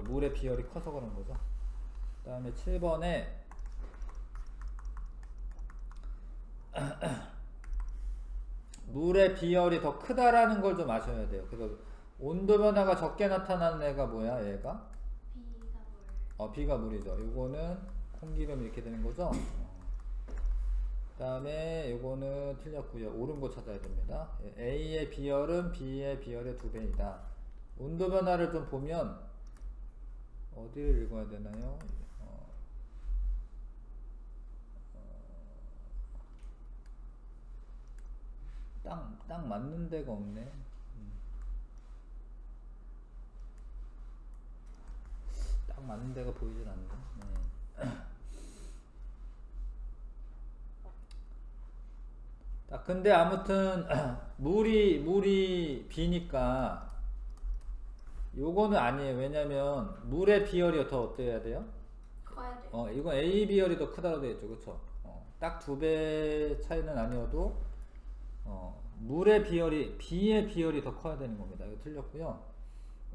물의 비열이 커서 그런 거죠. 그 다음에 7번에 물의 비열이 더 크다라는 걸 좀 아셔야 돼요. 그래서 온도 변화가 적게 나타나는 애가 뭐야? 얘가? B가 물이죠. 요거는 콩기름 이렇게 되는 거죠. 그 다음에 요거는 틀렸고요. 옳은 거 찾아야 됩니다. A의 비열은 B의 비열의 2배이다. 온도 변화를 좀 보면 어디를 읽어야 되나요? 딱 맞는 데가 없네. 딱 맞는 데가 보이진 않네. 네. 근데 아무튼 물이 비니까 요거는 아니에요. 왜냐면 물의 비열이 더 어때야 돼요? 커야 돼요. 이건 A 비열이 더 크다고 되어 있죠. 그쵸? 딱 2배 차이는 아니어도 물의 비열이 B의 비열이 더 커야 되는 겁니다. 이거 틀렸고요.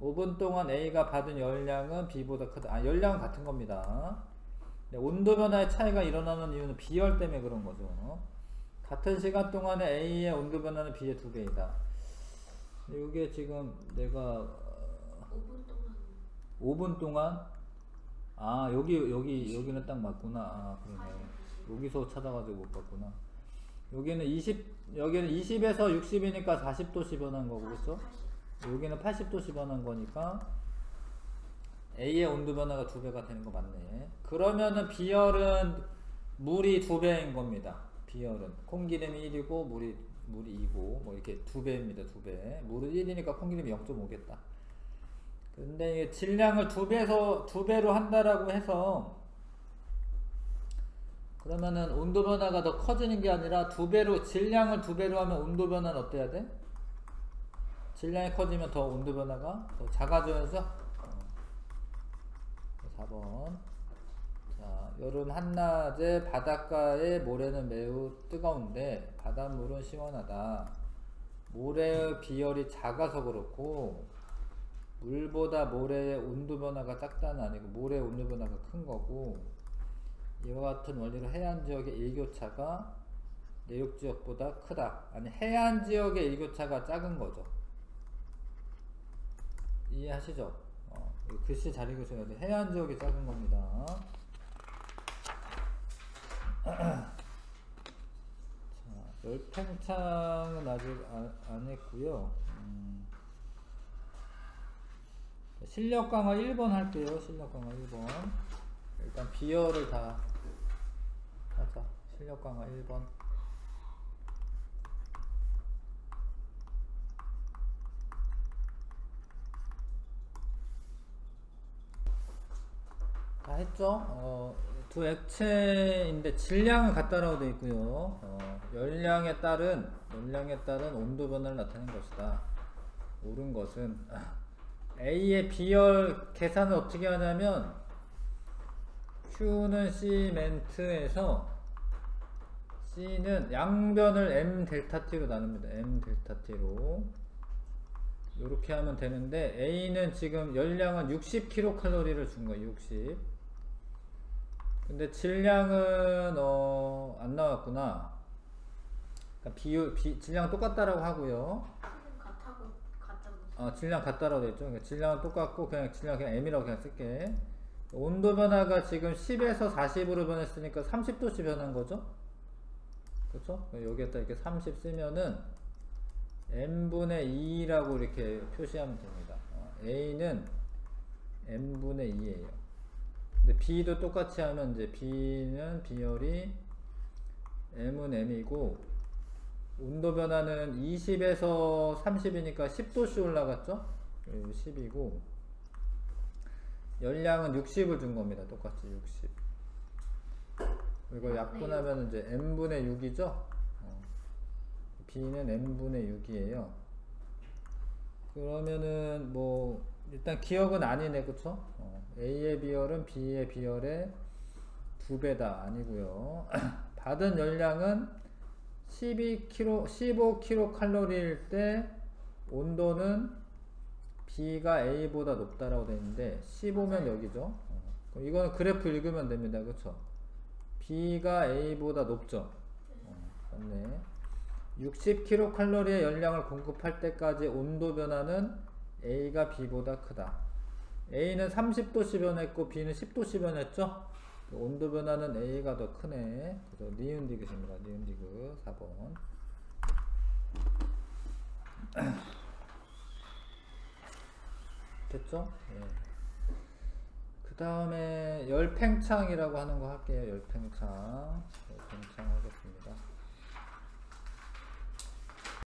5분 동안 A가 받은 열량은 B보다 크다. 열량은 같은 겁니다. 온도 변화의 차이가 일어나는 이유는 비열 때문에 그런 거죠. 같은 시간 동안에 A의 온도 변화는 B의 2배이다. 이게 지금 내가 5분 동안 여기는 딱 맞구나. 그러네. 여기서 찾아가지고 못 봤구나. 여기는 20에서 60이니까 40도씨 변한 거고, 그렇죠? 여기는 80도씨 변한 거니까 A의 온도 변화가 2배가 되는 거 맞네. 그러면은 비열은 물이 2배인 겁니다. 비열은 콩기름이 1이고 물이 2고 뭐 이렇게 2배입니다. 2배. 물은 1이니까 콩기름이 0.5겠다. 근데 질량을 2배로 한다라고 해서 그러면은 온도 변화가 더 커지는 게 아니라 질량을 2배로 하면 온도 변화는 어때야 돼? 질량이 커지면 더 온도 변화가 더 작아져야죠? 4번. 자, 여름 한낮에 바닷가의 모래는 매우 뜨거운데 바닷물은 시원하다. 모래의 비열이 작아서 그렇고 물보다 모래의 온도 변화가 작다는 아니고 모래의 온도 변화가 큰 거고, 이와 같은 원리로 해안 지역의 일교차가 내륙 지역보다 크다. 아니, 해안 지역의 일교차가 작은 거죠. 이해하시죠? 글씨 잘 읽으셔야 돼. 해안 지역이 작은 겁니다. 자, 열팽창은 아직 안 했고요. 실력 강화 1번 할게요. 실력 강화 1번. 일단 비열을 다 하자. 실력 강화 1번. 다 했죠? 두 액체인데 질량은 같다라고 되어 있고요. 열량에 따른 온도 변화를 나타낸 것이다. 옳은 것은 A의 비열 계산을 어떻게 하냐면 Q는 시멘트에서 C는 양변을 M 델타 T로 나눕니다. M 델타 T로 이렇게 하면 되는데 A는 지금 열량은 60kcal를 준 거예요. 60. 근데 질량은 안 나왔구나. 그러니까 질량은 똑같다라고 하고요. 질량 같다라고 되어 있죠. 그러니까 질량은 똑같고 그냥 질량 그냥 M이라고 그냥 쓸게. 온도 변화가 지금 10에서 40으로 변했으니까 30도씩 변한 거죠. 그렇죠? 여기에다 이렇게 30 쓰면은 n분의 2라고 이렇게 표시하면 됩니다. A는 n분의 2예요. 근데 B도 똑같이 하면 이제 B는 B열이 M은 M이고 온도 변화는 20에서 30이니까 10도씩 올라갔죠? 10이고 열량은 60을 준 겁니다. 똑같이 60. 이걸 약분하면 이제 n분의 6이죠? B는 n분의 6이에요. 그러면은 뭐 일단 기억은 아니네, 그쵸? A의 비열은 B의 비열의 2배다 아니고요. 받은 열량은 15kcal일 때 온도는 B가 A보다 높다라고 되어 있는데 15면 여기죠. 그럼 이거는 그래프 읽으면 됩니다. 그쵸? B가 A보다 높죠. 맞네. 60kcal의 열량을 공급할 때까지 온도 변화는 A가 B보다 크다. A는 30도씩 변했고 B는 10도씩 변했죠. 온도 변화는 A가 더 크네. 그래서 니은 디귿입니다. 니은 디귿 4번. 됐죠? 예. 그 다음에 열팽창이라고 하는 거 할게요. 열팽창 하겠습니다.